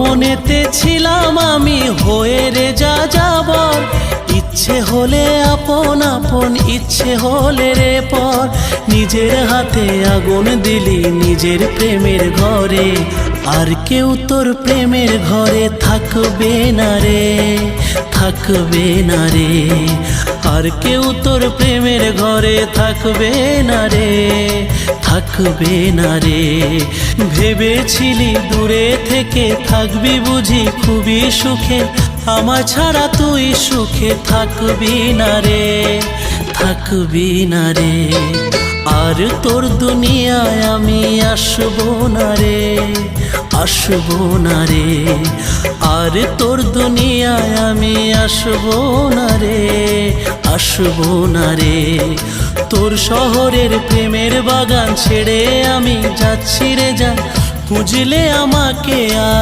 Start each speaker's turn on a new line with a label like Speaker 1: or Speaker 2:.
Speaker 1: মনেতে ছিলাম আমি হয়ে রে যা যাবার, ইচ্ছে হলে আপন আপন, ইচ্ছে হলে রে পর। নিজের হাতে আগুন দিলি নিজের প্রেমের ঘরে, আর কেউ তোর প্রেমের ঘরে থাকবে না রে, থাকবে না রে। আর কেউ তোর প্রেমের ঘরে থাকবে না রে, থাকবে না রে। ভেবেছিলি দূরে থেকে থাকবি বুঝি খুবই সুখে, আমার ছাড়া তুই সুখে থাকবি না রে, থাকবি না রে। আর তোর দুনিয়ায় আমি আসবো না রে, আসবো না রে। আর তোর দুনিয়ায় আমি আসবো না রে, আসবো না রে। তোর শহরের প্রেমের বাগান ছেড়ে আমি যাচ্ছি রে, যা খুঁজলে আমাকে আর